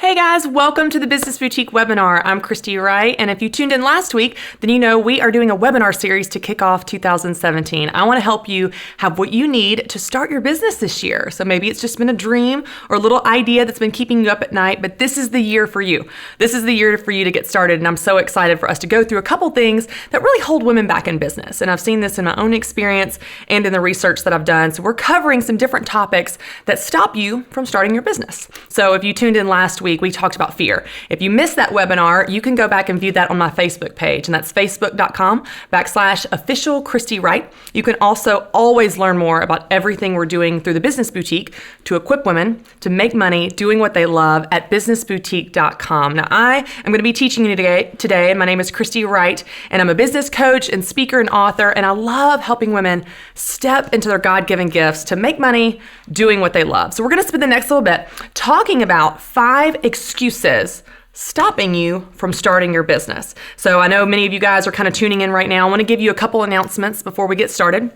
Hey guys, welcome to the Business Boutique webinar. I'm Christy, Wright, and if you tuned in last week, then you know we are doing a webinar series to kick off 2017. I want to help you have what you need to start your business this year. So maybe it's just been a dream or a little idea that's been keeping you up at night, but this is the year for you. This is the year for you to get started, and I'm so excited for us to go through a couple things that really hold women back in business. And I've seen this in my own experience and in the research that I've done. So we're covering some different topics that stop you from starting your business. So if you tuned in last week, we talked about fear. If you missed that webinar, you can go back and view that on my Facebook page, and that's facebook.com/official Christy Wright. You can also always learn more about everything we're doing through the Business Boutique to equip women to make money doing what they love at businessboutique.com. Now, I am going to be teaching you today, and my name is Christy Wright, and I'm a business coach and speaker and author, and I love helping women step into their God-given gifts to make money doing what they love. So we're going to spend the next little bit talking about 5 excuses stopping you from starting your business. So I know many of you guys are kind of tuning in right now. I want to give you a couple announcements before we get started.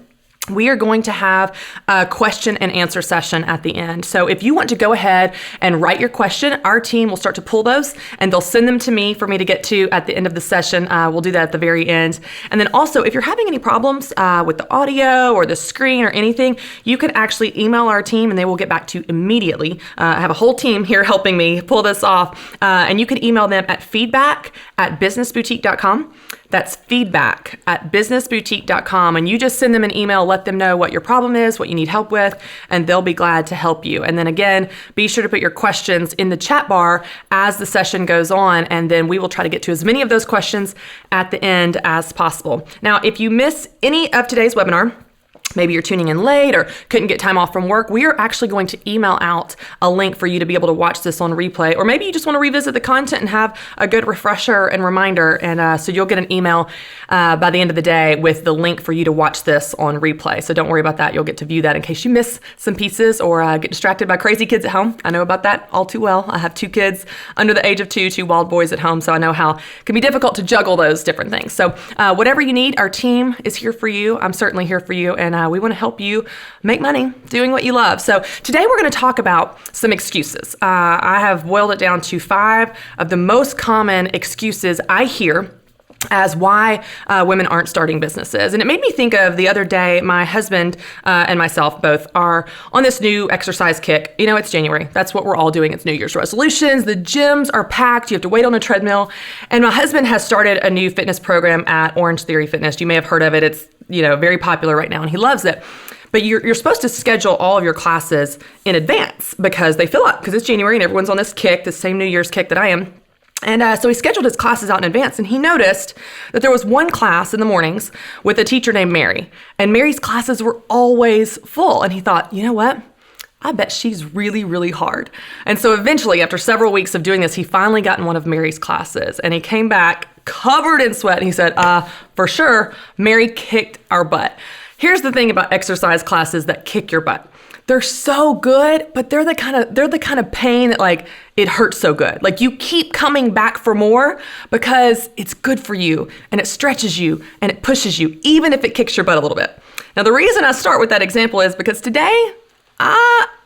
We are going to have a question and answer session at the end. So if you want to go ahead and write your question, our team will start to pull those and they'll send them to me for me to get to at the end of the session. We'll do that at the very end. And then also, if you're having any problems with the audio or the screen or anything, you can actually email our team and they will get back to you immediately. I have a whole team here helping me pull this off. And you can email them at feedback@businessboutique.com. That's feedback@businessboutique.com. And you just send them an email, let them know what your problem is, what you need help with, and they'll be glad to help you. And then again, be sure to put your questions in the chat bar as the session goes on, and then we will try to get to as many of those questions at the end as possible. Now, if you miss any of today's webinar, maybe you're tuning in late or couldn't get time off from work, we are actually going to email out a link for you to be able to watch this on replay. Or maybe you just want to revisit the content and have a good refresher and reminder. And so you'll get an email by the end of the day with the link for you to watch this on replay. So don't worry about that. You'll get to view that in case you miss some pieces or get distracted by crazy kids at home. I know about that all too well. I have 2 kids under the age of 2, 2 wild boys at home. So I know how it can be difficult to juggle those different things. So whatever you need, our team is here for you. I'm certainly here for you. And we want to help you make money doing what you love. So today we're going to talk about some excuses. I have boiled it down to 5 of the most common excuses I hear as why women aren't starting businesses. And it made me think of the other day, my husband and myself both are on this new exercise kick. You know, it's January. That's what we're all doing. It's New Year's resolutions. The gyms are packed. You have to wait on a treadmill. And my husband has started a new fitness program at Orange Theory Fitness. You may have heard of it. It's, very popular right now and he loves it. But you're supposed to schedule all of your classes in advance because they fill up because it's January and everyone's on this kick, the same New Year's kick that I am. And so he scheduled his classes out in advance, and he noticed that there was one class in the mornings with a teacher named Mary, and Mary's classes were always full. And he thought, you know what? I bet she's really, really hard. And so eventually, after several weeks of doing this, he finally got in one of Mary's classes, and he came back covered in sweat, and he said, for sure, Mary kicked our butt. Here's the thing about exercise classes that kick your butt. They're so good, but they're the kind of pain that it hurts so good. You keep coming back for more because it's good for you and it stretches you and it pushes you, even if it kicks your butt a little bit. Now, the reason I start with that example is because today,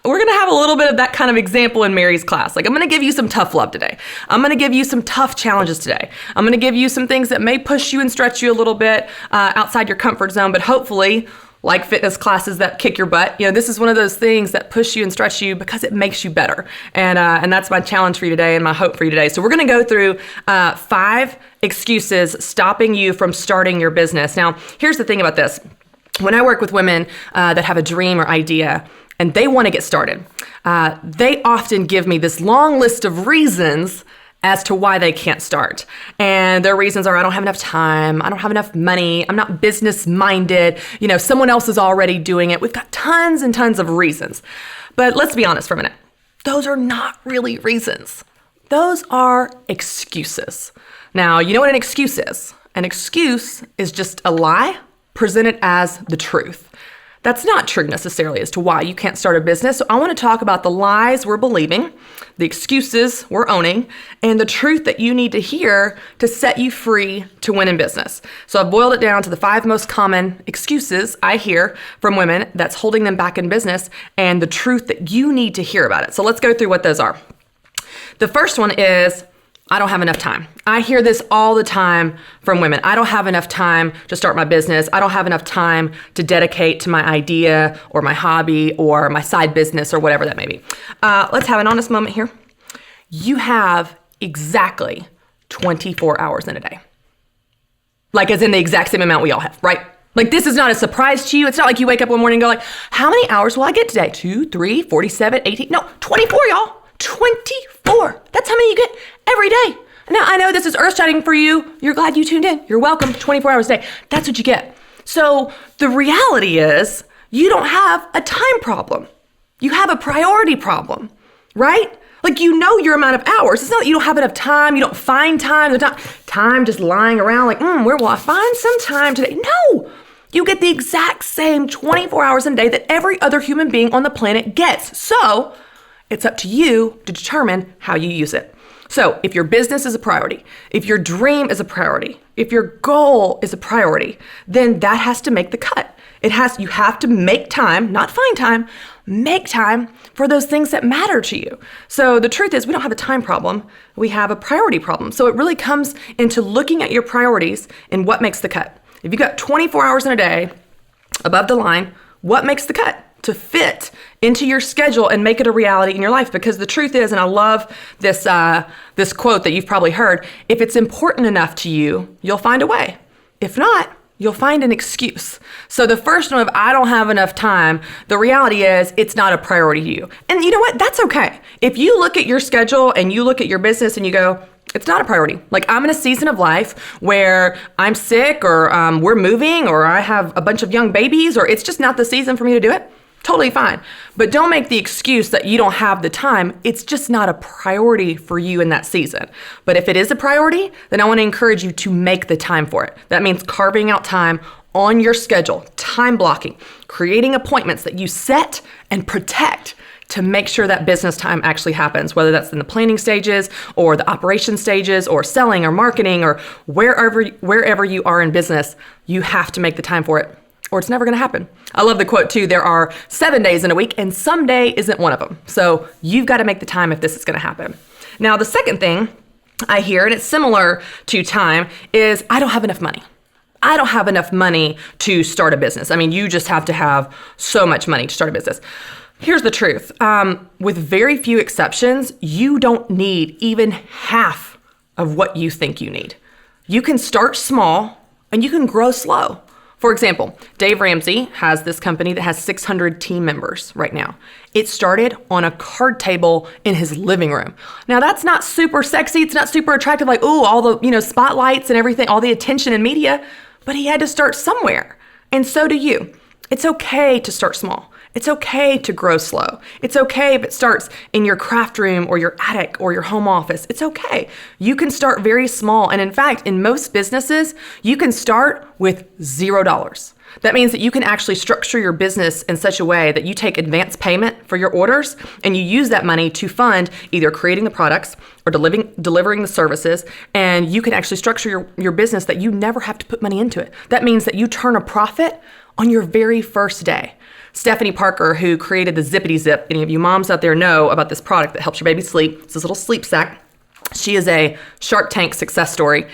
we're going to have a little bit of that kind of example in Mary's class. I'm going to give you some tough love today. I'm going to give you some tough challenges today. I'm going to give you some things that may push you and stretch you a little bit outside your comfort zone, but hopefully, like fitness classes that kick your butt, this is one of those things that push you and stretch you because it makes you better. And that's my challenge for you today and my hope for you today. So we're going to go through 5 excuses stopping you from starting your business. Now, here's the thing about this. When I work with women that have a dream or idea and they want to get started, they often give me this long list of reasons as to why they can't start. And their reasons are, I don't have enough time, I don't have enough money, I'm not business minded, someone else is already doing it. We've got tons and tons of reasons. But let's be honest for a minute. Those are not really reasons. Those are excuses. Now, you know what an excuse is? An excuse is just a lie presented as the truth. That's not true necessarily as to why you can't start a business. So I want to talk about the lies we're believing, the excuses we're owning, and the truth that you need to hear to set you free to win in business. So I've boiled it down to the 5 most common excuses I hear from women that's holding them back in business and the truth that you need to hear about it. So let's go through what those are. The first one is, I don't have enough time. I hear this all the time from women. I don't have enough time to start my business. I don't have enough time to dedicate to my idea or my hobby or my side business or whatever that may be. Let's have an honest moment here. You have exactly 24 hours in a day. Like as in the exact same amount we all have, right? Like this is not a surprise to you. It's not like you wake up one morning and go like, how many hours will I get today? 2, 3, 47, 18, no, 24, y'all. 24. That's how many you get every day. Now, I know this is earth-shattering for you. You're glad you tuned in. You're welcome. 24 hours a day. That's what you get. So the reality is you don't have a time problem. You have a priority problem, right? Like you know your amount of hours. It's not that you don't have enough time. You don't find time. There's not time just lying around like, where will I find some time today? No. You get the exact same 24 hours a day that every other human being on the planet gets. So it's up to you to determine how you use it. So if your business is a priority, if your dream is a priority, if your goal is a priority, then that has to make the cut. You have to make time, not find time, make time for those things that matter to you. So the truth is we don't have a time problem, we have a priority problem. So it really comes into looking at your priorities and what makes the cut. If you got 24 hours in a day above the line, what makes the cut? To fit into your schedule and make it a reality in your life. Because the truth is, and I love this quote that you've probably heard, if it's important enough to you, you'll find a way. If not, you'll find an excuse. So the first one of I don't have enough time, the reality is it's not a priority to you. And you know what? That's okay. If you look at your schedule and you look at your business and you go, it's not a priority. Like I'm in a season of life where I'm sick or we're moving or I have a bunch of young babies or it's just not the season for me to do it. Totally fine. But don't make the excuse that you don't have the time. It's just not a priority for you in that season. But if it is a priority, then I want to encourage you to make the time for it. That means carving out time on your schedule, time blocking, creating appointments that you set and protect to make sure that business time actually happens, whether that's in the planning stages or the operation stages or selling or marketing or wherever you are in business, you have to make the time for it, or it's never going to happen. I love the quote too. There are 7 days in a week and some day isn't one of them. So you've got to make the time if this is going to happen. Now, the second thing I hear, and it's similar to time, is I don't have enough money. I don't have enough money to start a business. I mean, you just have to have so much money to start a business. Here's the truth. With very few exceptions, you don't need even half of what you think you need. You can start small and you can grow slow. For example, Dave Ramsey has this company that has 600 team members right now. It started on a card table in his living room. Now that's not super sexy. It's not super attractive, like, ooh, all the, spotlights and everything, all the attention in media, but he had to start somewhere. And so do you. It's okay to start small. It's okay to grow slow. It's okay if it starts in your craft room or your attic or your home office. It's okay. You can start very small. And in fact, in most businesses, you can start with $0. That means that you can actually structure your business in such a way that you take advance payment for your orders and you use that money to fund either creating the products or delivering the services. And you can actually structure your business that you never have to put money into it. That means that you turn a profit on your very first day. Stephanie Parker, who created the Zippity Zip, any of you moms out there know about this product that helps your baby sleep. It's this little sleep sack. She is a Shark Tank success story.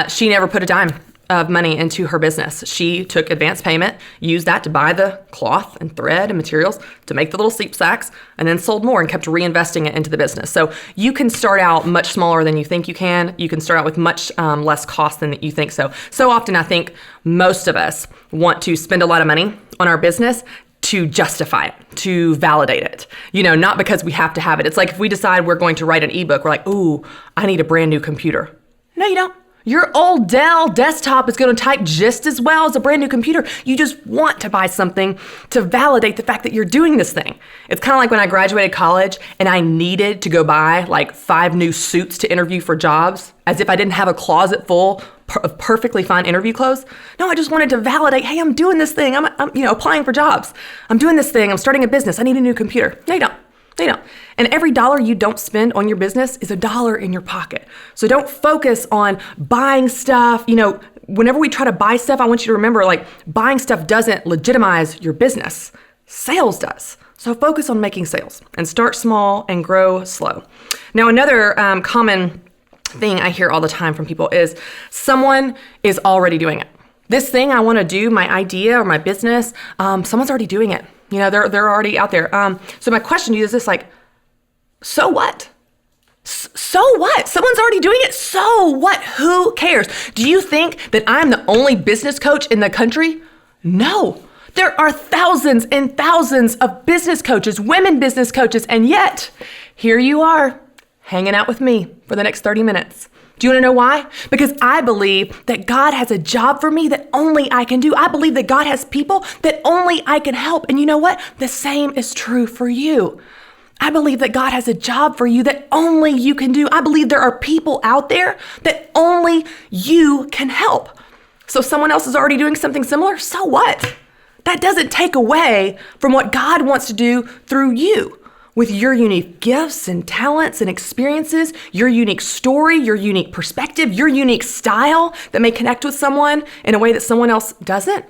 She never put a dime of money into her business. She took advance payment, used that to buy the cloth and thread and materials to make the little sleep sacks, and then sold more and kept reinvesting it into the business. So you can start out much smaller than you think you can. You can start out with much less cost than you think so. So often I think most of us want to spend a lot of money on our business to justify it, to validate it, not because we have to have it. It's like if we decide we're going to write an ebook, we're like, ooh, I need a brand new computer. No, you don't. Your old Dell desktop is going to type just as well as a brand new computer. You just want to buy something to validate the fact that you're doing this thing. It's kind of like when I graduated college and I needed to go buy like 5 new suits to interview for jobs, as if I didn't have a closet full of perfectly fine interview clothes. No, I just wanted to validate, hey, I'm doing this thing. I'm applying for jobs. I'm doing this thing. I'm starting a business. I need a new computer. No, you don't. And every dollar you don't spend on your business is $1 in your pocket. So don't focus on buying stuff. Whenever we try to buy stuff, I want you to remember, like, buying stuff doesn't legitimize your business. Sales does. So focus on making sales and start small and grow slow. Now, another common thing I hear all the time from people is someone is already doing it. This thing I want to do, my idea or my business, someone's already doing it. They're already out there. So my question to you is this, so what? So what? Someone's already doing it. So what? Who cares? Do you think that I'm the only business coach in the country? No. There are thousands and thousands of business coaches, women business coaches, and yet here you are hanging out with me for the next 30 minutes. Do you want to know why? Because I believe that God has a job for me that only I can do. I believe that God has people that only I can help. And you know what? The same is true for you. I believe that God has a job for you that only you can do. I believe there are people out there that only you can help. So someone else is already doing something similar. So what? That doesn't take away from what God wants to do through you with your unique gifts and talents and experiences, your unique story, your unique perspective, your unique style that may connect with someone in a way that someone else doesn't.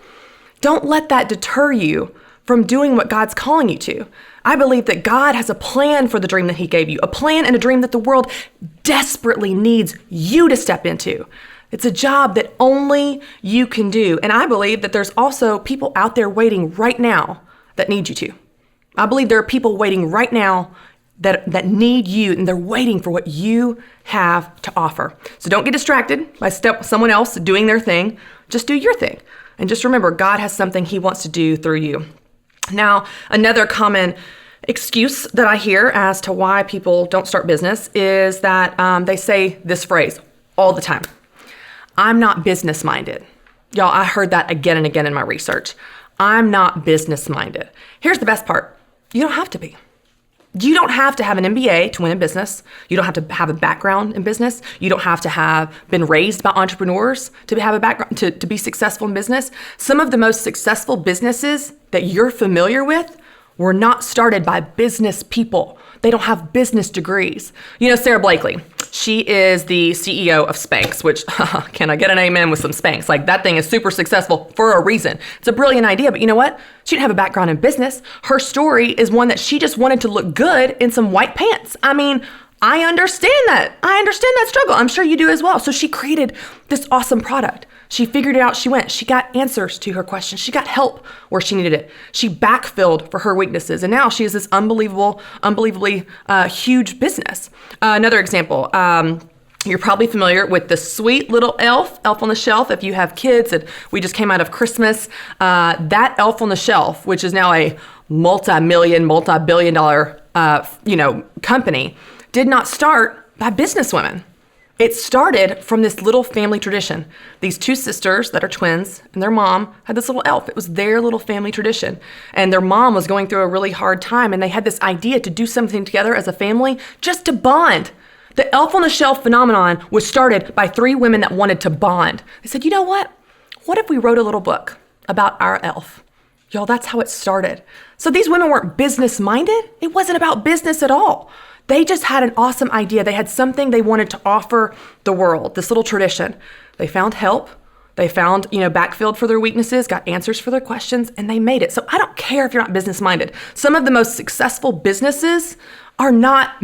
Don't let that deter you from doing what God's calling you to. I believe that God has a plan for the dream that He gave you, a plan and a dream that the world desperately needs you to step into. It's a job that only you can do. And I believe that there's also people out there waiting right now that need you to. I believe there are people waiting right now that need you, and they're waiting for what you have to offer. So don't get distracted by someone else doing their thing. Just do your thing. And just remember, God has something He wants to do through you. Now, another common excuse that I hear as to why people don't start business is that they say this phrase all the time. I'm not business minded. Y'all, I heard that again and again in my research. I'm not business minded. Here's the best part. You don't have to be. You don't have to have an MBA to win in business. You don't have to have a background in business. You don't have to have been raised by entrepreneurs to have a background to be successful in business. Some of the most successful businesses that you're familiar with were not started by business people. They don't have business degrees. Sarah Blakely, she is the CEO of Spanx, which can I get an amen with some Spanx? That thing is super successful for a reason. It's a brilliant idea, but you know what? She didn't have a background in business. Her story is one that she just wanted to look good in some white pants. I understand that. I understand that struggle. I'm sure you do as well. So she created this awesome product. She figured it out. She got answers to her questions. She got help where she needed it. She backfilled for her weaknesses. And now she has this unbelievably huge business. Another example, you're probably familiar with the sweet little elf on the shelf. If you have kids, and we just came out of Christmas, that elf on the shelf, which is now a multi-billion dollar, company, did not start by business women. It started from this little family tradition. These two sisters that are twins and their mom had this little elf. It was their little family tradition. And their mom was going through a really hard time, and they had this idea to do something together as a family just to bond. The elf on the shelf phenomenon was started by three women that wanted to bond. They said, you know what? What if we wrote a little book about our elf? Y'all, that's how it started. So these women weren't business minded. It wasn't about business at all. They just had an awesome idea. They had something they wanted to offer the world, this little tradition. They found help. They found, backfilled for their weaknesses, got answers for their questions, and they made it. So I don't care if you're not business minded. Some of the most successful businesses are not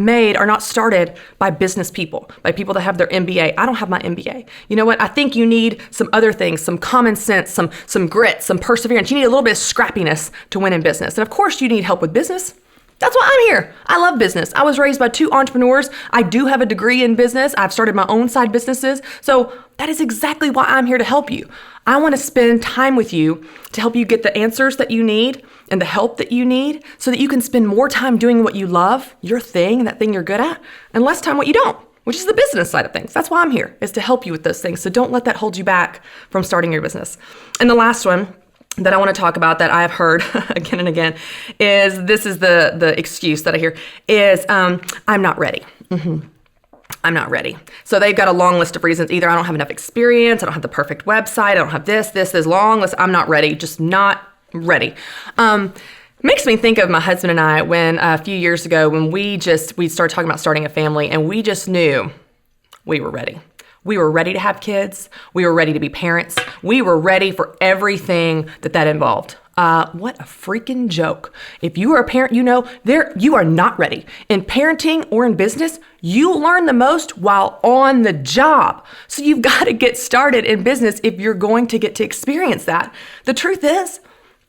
started by business people, by people that have their MBA. I don't have my MBA. You know what? I think you need some other things, some common sense, some grit, some perseverance. You need a little bit of scrappiness to win in business. And of course you need help with business. That's why I'm here. I love business. I was raised by two entrepreneurs. I do have a degree in business. I've started my own side businesses. So that is exactly why I'm here to help you. I want to spend time with you to help you get the answers that you need and the help that you need so that you can spend more time doing what you love, your thing, that thing you're good at, and less time what you don't, which is the business side of things. That's why I'm here, is to help you with those things. So don't let that hold you back from starting your business. And the last one that I want to talk about that I've heard again and again is, this is the excuse that I hear, is I'm not ready. I'm not ready. So they've got a long list of reasons. Either I don't have enough experience, I don't have the perfect website, I don't have this long list. I'm not ready, just not ready. Makes me think of my husband and I when a few years ago when we started talking about starting a family, and we just knew we were ready. We were ready to have kids. We were ready to be parents. We were ready for everything that involved. What a freaking joke. If you are a parent, you know you are not ready. In parenting or in business, you learn the most while on the job. So you've got to get started in business if you're going to get to experience that. The truth is,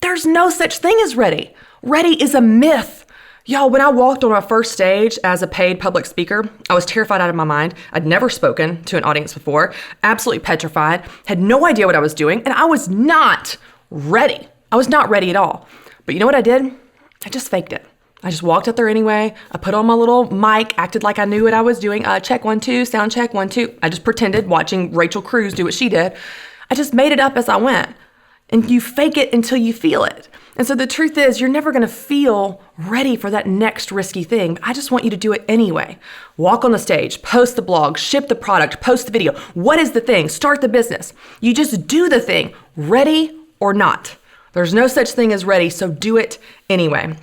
there's no such thing as ready. Ready is a myth. Y'all, when I walked on my first stage as a paid public speaker, I was terrified out of my mind. I'd never spoken to an audience before, absolutely petrified, had no idea what I was doing, and I was not ready. I was not ready at all. But you know what I did? I just faked it. I just walked out there anyway. I put on my little mic, acted like I knew what I was doing. Check 1, 2, sound check 1, 2. I just pretended watching Rachel Cruz do what she did. I just made it up as I went. And you fake it until you feel it. And so the truth is, you're never going to feel ready for that next risky thing. I just want you to do it anyway. Walk on the stage, post the blog, ship the product, post the video. What is the thing? Start the business. You just do the thing, ready or not. There's no such thing as ready, so do it anyway.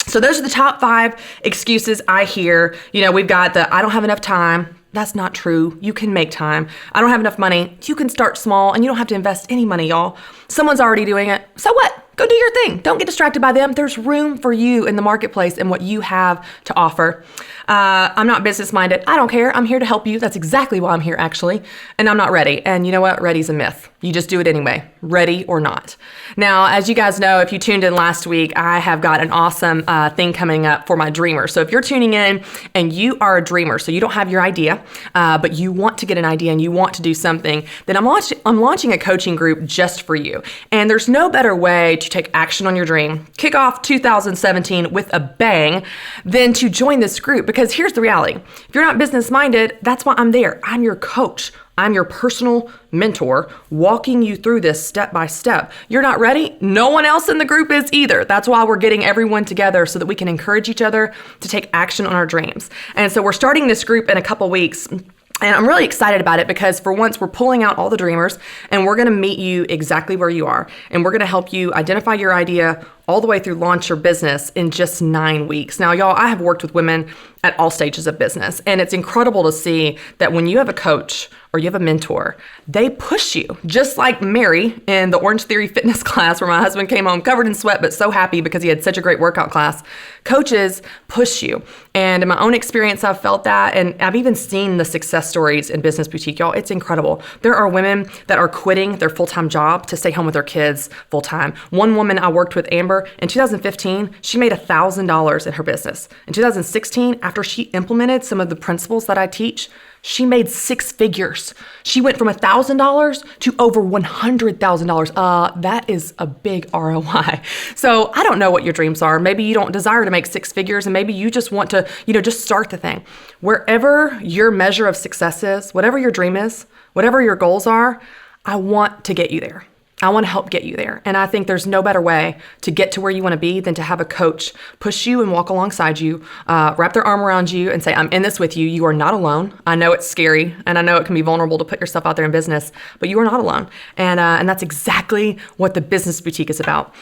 So those are the top 5 excuses I hear. We've got the I don't have enough time. That's not true. You can make time. I don't have enough money. You can start small and you don't have to invest any money, y'all. Someone's already doing it. So what? Go do your thing. Don't get distracted by them. There's room for you in the marketplace and what you have to offer. I'm not business minded. I don't care. I'm here to help you. That's exactly why I'm here, actually. And I'm not ready. And you know what? Ready's a myth. You just do it anyway, ready or not. Now, as you guys know, if you tuned in last week, I have got an awesome thing coming up for my dreamers. So if you're tuning in and you are a dreamer, so you don't have your idea, but you want to get an idea and you want to do something, then I'm launching a coaching group just for you. And there's no better way to take action on your dream, kick off 2017 with a bang, than to join this group. Because here's the reality. If you're not business minded, that's why I'm there. I'm your coach. I'm your personal mentor, walking you through this step by step. You're not ready? No one else in the group is either. That's why we're getting everyone together so that we can encourage each other to take action on our dreams. And so we're starting this group in a couple weeks. And I'm really excited about it because for once we're pulling out all the dreamers and we're going to meet you exactly where you are. And we're going to help you identify your idea all the way through launch your business in just 9 weeks. Now, y'all, I have worked with women at all stages of business. And it's incredible to see that when you have a coach or you have a mentor, they push you, just like Mary in the Orange Theory fitness class where my husband came home covered in sweat, but so happy because he had such a great workout class. Coaches push you. And in my own experience, I've felt that. And I've even seen the success stories in Business Boutique, y'all. It's incredible. There are women that are quitting their full-time job to stay home with their kids full-time. One woman I worked with, Amber, in 2015, she made $1,000 in her business. In 2016, after she implemented some of the principles that I teach, she made 6 figures. She went from $1,000 to over $100,000. That is a big ROI. So I don't know what your dreams are. Maybe you don't desire to make 6 figures and maybe you just want to, just start the thing. Wherever your measure of success is, whatever your dream is, whatever your goals are, I want to get you there. I want to help get you there. And I think there's no better way to get to where you want to be than to have a coach push you and walk alongside you, wrap their arm around you and say, I'm in this with you. You are not alone. I know it's scary and I know it can be vulnerable to put yourself out there in business, but you are not alone. And that's exactly what the Business Boutique is about.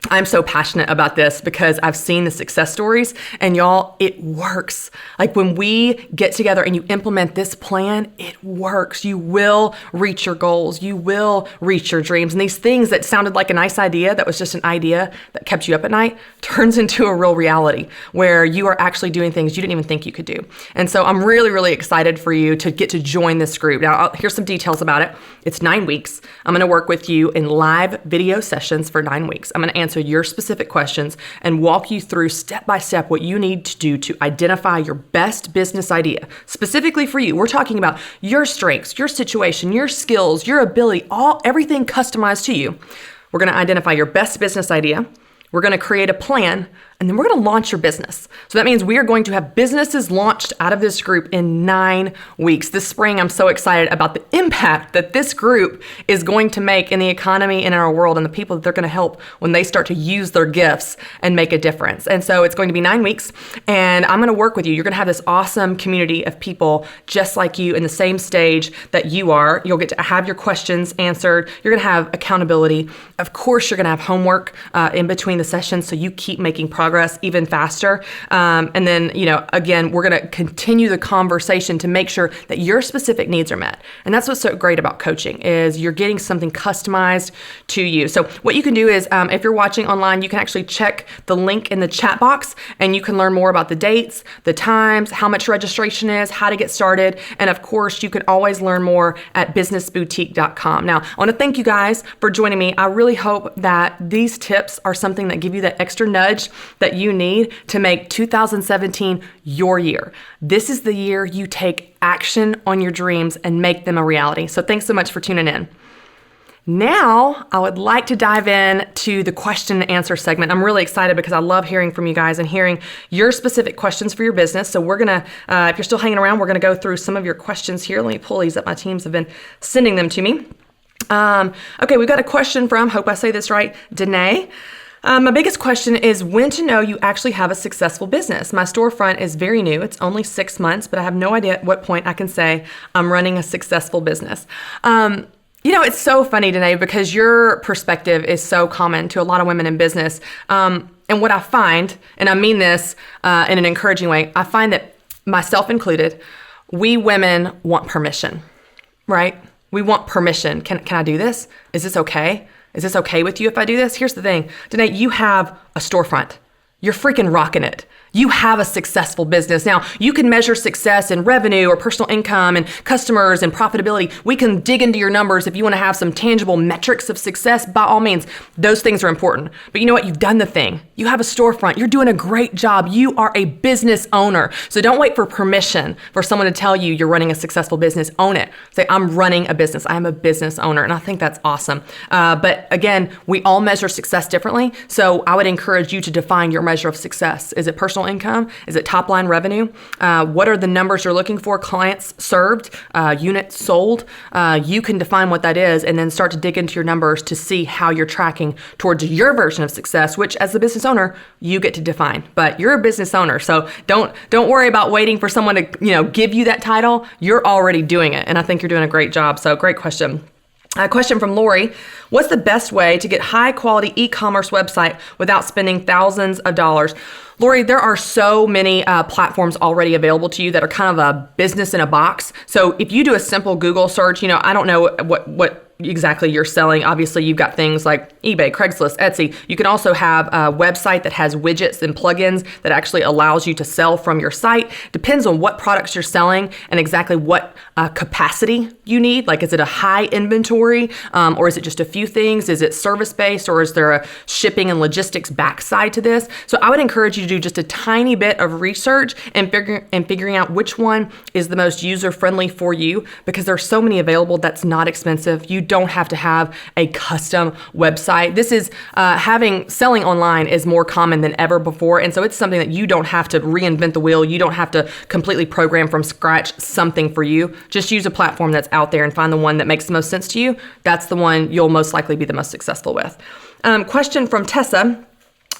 I'm so passionate about this because I've seen the success stories and y'all, it works. Like when we get together and you implement this plan, it works. You will reach your goals. You will reach your dreams. And these things that sounded like a nice idea, that was just an idea that kept you up at night, turns into a real reality where you are actually doing things you didn't even think you could do. And so I'm really, really excited for you to get to join this group. Now, here's some details about it. It's 9 weeks. I'm going to work with you in live video sessions for 9 weeks. I'm going to answer your specific questions and walk you through step by step what you need to do to identify your best business idea. Specifically for you, we're talking about your strengths, your situation, your skills, your ability, everything customized to you. We're going to identify your best business idea. We're going to create a plan, and then we're going to launch your business. So that means we are going to have businesses launched out of this group in 9 weeks. This spring, I'm so excited about the impact that this group is going to make in the economy and in our world and the people that they're going to help when they start to use their gifts and make a difference. And so it's going to be 9 weeks, and I'm going to work with you. You're going to have this awesome community of people just like you in the same stage that you are. You'll get to have your questions answered. You're going to have accountability. Of course, you're going to have homework in between the sessions so you keep making progress progress even faster. And then, again, we're going to continue the conversation to make sure that your specific needs are met. And that's what's so great about coaching is you're getting something customized to you. So what you can do is if you're watching online, you can actually check the link in the chat box and you can learn more about the dates, the times, how much registration is, how to get started. And of course, you can always learn more at businessboutique.com. Now, I want to thank you guys for joining me. I really hope that these tips are something that give you that extra nudge that you need to make 2017 your year. This is the year you take action on your dreams and make them a reality. So thanks so much for tuning in. Now, I would like to dive in to the question and answer segment. I'm really excited because I love hearing from you guys and hearing your specific questions for your business. So we're going to, if you're still hanging around, we're going to go through some of your questions here. Let me pull these up. My teams have been sending them to me. Okay, we've got a question from, hope I say this right, Danae. My biggest question is when to know you actually have a successful business. My storefront is very new. It's only 6 months, but I have no idea at what point I can say I'm running a successful business. It's so funny, Danae, because your perspective is so common to a lot of women in business. And what I find, and I mean this in an encouraging way, I find that myself included, we women want permission, right? We want permission. Can I do this? Is this okay? Is this okay with you if I do this? Here's the thing, Danae, you have a storefront. You're freaking rocking it. You have a successful business. Now, you can measure success in revenue or personal income and customers and profitability. We can dig into your numbers if you want to have some tangible metrics of success. By all means, those things are important. But you know what? You've done the thing. You have a storefront. You're doing a great job. You are a business owner. So don't wait for permission for someone to tell you you're running a successful business. Own it. Say, I'm running a business. I'm a business owner. And I think that's awesome. But again, we all measure success differently. So I would encourage you to define your measure of success. Is it personal income? Is it top line revenue? What are the numbers you're looking for? Clients served, units sold. You can define what that is and then start to dig into your numbers to see how you're tracking towards your version of success, which as the business owner, you get to define. But you're a business owner, so don't worry about waiting for someone to give you that title. You're already doing it, and I think you're doing a great job. So great question. A question from Lori. What's the best way to get high quality e-commerce website without spending thousands of dollars? Lori, there are so many platforms already available to you that are kind of a business in a box. So if you do a simple Google search, I don't know what exactly you're selling. Obviously, you've got things like eBay, Craigslist, Etsy. You can also have a website that has widgets and plugins that actually allows you to sell from your site. Depends on what products you're selling and exactly what capacity you need. Like, is it a high inventory or is it just a few things? Is it service-based or is there a shipping and logistics backside to this? So I would encourage you to do just a tiny bit of research and figuring out which one is the most user-friendly for you, because there's so many available that's not expensive. You don't have to have a custom website. This is selling online is more common than ever before. And so it's something that you don't have to reinvent the wheel. You don't have to completely program from scratch something for you. Just use a platform that's out there and find the one that makes the most sense to you. That's the one you'll most likely be the most successful with. Question from Tessa.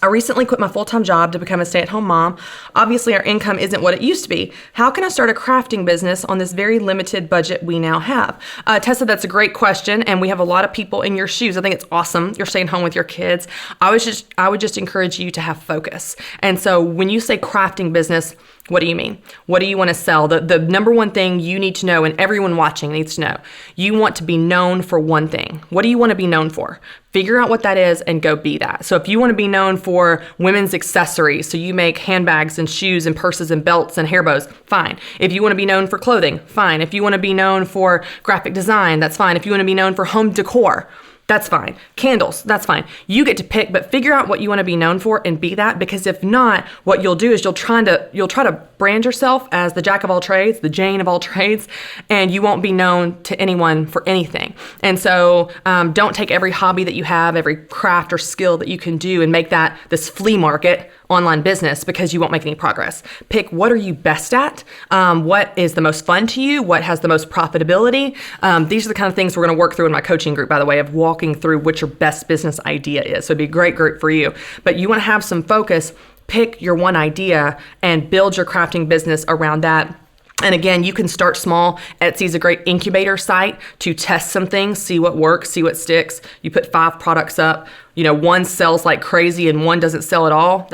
I recently quit my full-time job to become a stay-at-home mom. Obviously, our income isn't what it used to be. How can I start a crafting business on this very limited budget we now have? Tessa, that's a great question, and we have a lot of people in your shoes. I think it's awesome. You're staying home with your kids. I would just encourage you to have focus. And so when you say crafting business, what do you mean? What do you want to sell? The number one thing you need to know, and everyone watching needs to know, you want to be known for one thing. What do you want to be known for? Figure out what that is and go be that. So if you want to be known for women's accessories, so you make handbags and shoes and purses and belts and hair bows, fine. If you want to be known for clothing, fine. If you want to be known for graphic design, that's fine. If you want to be known for home decor, that's fine. Candles, that's fine. You get to pick, but figure out what you want to be known for and be that, because if not, what you'll do is you'll try to brand yourself as the jack of all trades, the Jane of all trades, and you won't be known to anyone for anything. And so don't take every hobby that you have, every craft or skill that you can do and make that this flea market online business, because you won't make any progress. Pick what are you best at, what is the most fun to you, what has the most profitability. These are the kind of things we're going to work through in my coaching group, by the way, of walking through what your best business idea is. So it'd be a great group for you. But you want to have some focus, pick your one idea and build your crafting business around that. And again, you can start small. Etsy is a great incubator site to test some things, see what works, see what sticks. You put 5 products up, one sells like crazy and one doesn't sell at all.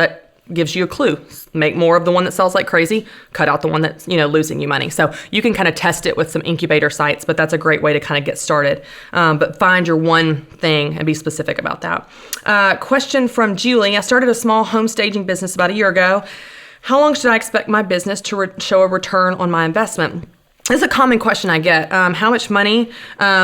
gives you a clue. Make more of the one that sells like crazy, cut out the one that's, losing you money. So you can kind of test it with some incubator sites, but that's a great way to kind of get started. But find your one thing and be specific about that. Question from Julie. I started a small home staging business about a year ago. How long should I expect my business to show a return on my investment? This is a common question I get. How much money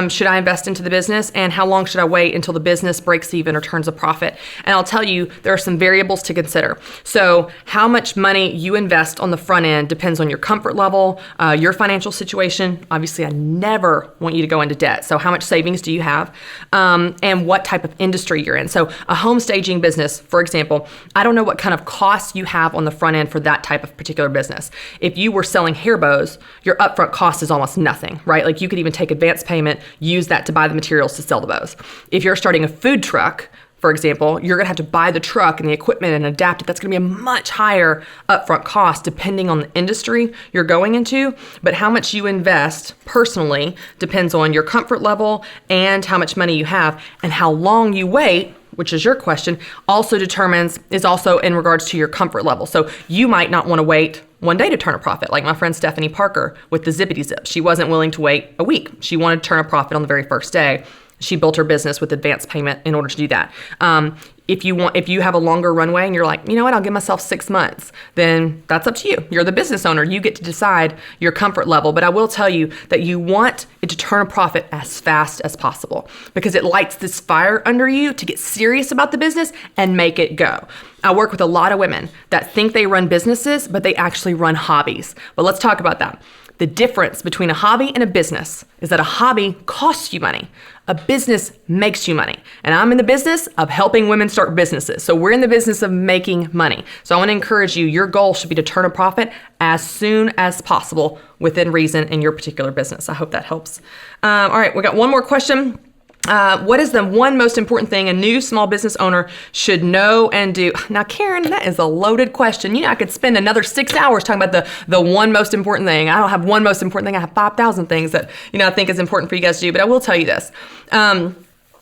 should I invest into the business, and how long should I wait until the business breaks even or turns a profit? And I'll tell you, there are some variables to consider. So how much money you invest on the front end depends on your comfort level, your financial situation. Obviously, I never want you to go into debt. So how much savings do you have, and what type of industry you're in? So a home staging business, for example, I don't know what kind of costs you have on the front end for that type of particular business. If you were selling hair bows, your upfront cost is almost nothing, right? Like you could even take advance payment, use that to buy the materials to sell the bows. If you're starting a food truck, for example, you're going to have to buy the truck and the equipment and adapt it. That's going to be a much higher upfront cost depending on the industry you're going into. But how much you invest personally depends on your comfort level and how much money you have, and how long you wait, which is your question, is also in regards to your comfort level. So you might not want to wait one day to turn a profit, like my friend Stephanie Parker with the Zippity Zip. She wasn't willing to wait a week. She wanted to turn a profit on the very first day. She built her business with advance payment in order to do that. If you have a longer runway and you're like, you know what, I'll give myself 6 months, then that's up to you. You're the business owner. You get to decide your comfort level. But I will tell you that you want it to turn a profit as fast as possible, because it lights this fire under you to get serious about the business and make it go. I work with a lot of women that think they run businesses, but they actually run hobbies. But let's talk about that. The difference between a hobby and a business is that a hobby costs you money. A business makes you money. And I'm in the business of helping women start businesses. So we're in the business of making money. So I want to encourage you, your goal should be to turn a profit as soon as possible within reason in your particular business. I hope that helps. All right, we got one more question. What is the one most important thing a new small business owner should know and do? Now, Karen, that is a loaded question. I could spend another 6 hours talking about the one most important thing. I don't have one most important thing. I have 5,000 things that, I think is important for you guys to do. But I will tell you this.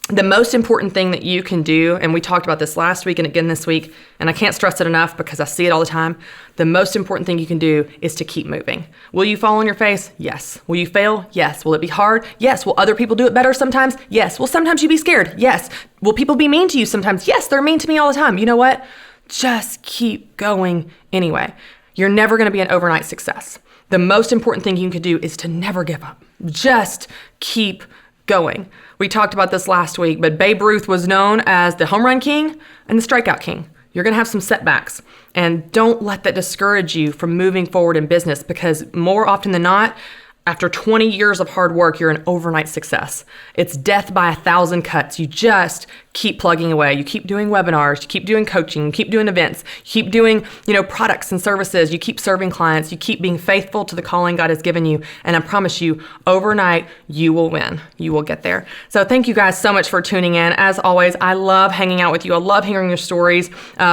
The most important thing that you can do, and we talked about this last week and again this week, and I can't stress it enough because I see it all the time, the most important thing you can do is to keep moving. Will you fall on your face? Yes. Will you fail? Yes. Will it be hard? Yes. Will other people do it better sometimes? Yes. Will sometimes you be scared? Yes. Will people be mean to you sometimes? Yes, they're mean to me all the time. You know what? Just keep going anyway. You're never going to be an overnight success. The most important thing you can do is to never give up. Just keep going. We talked about this last week, but Babe Ruth was known as the home run king and the strikeout king. You're going to have some setbacks, and don't let that discourage you from moving forward in business, because more often than not, after 20 years of hard work, you're an overnight success. It's death by 1,000 cuts. You just keep plugging away. You keep doing webinars, you keep doing coaching, you keep doing events, you keep doing, products and services, you keep serving clients, you keep being faithful to the calling God has given you. And I promise you, overnight, you will win. You will get there. So thank you guys so much for tuning in. As always, I love hanging out with you. I love hearing your stories.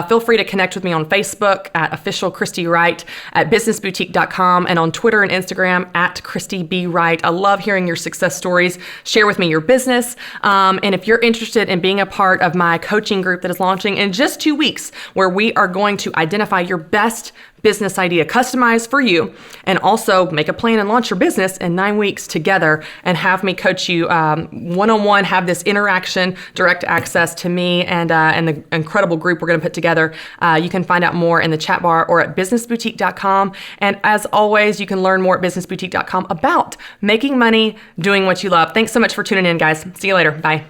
Feel free to connect with me on Facebook at official Christy Wright, at businessboutique.com, and on Twitter and Instagram at Christy B. Wright. I love hearing your success stories. Share with me your business. And if you're interested in being a part of my coaching group that is launching in just 2 weeks, where we are going to identify your best business idea customized for you, and also make a plan and launch your business in 9 weeks together, and have me coach you one-on-one, have this interaction, direct access to me and the incredible group we're going to put together. You can find out more in the chat bar or at businessboutique.com. And as always, you can learn more at businessboutique.com about making money doing what you love. Thanks so much for tuning in, guys. See you later. Bye.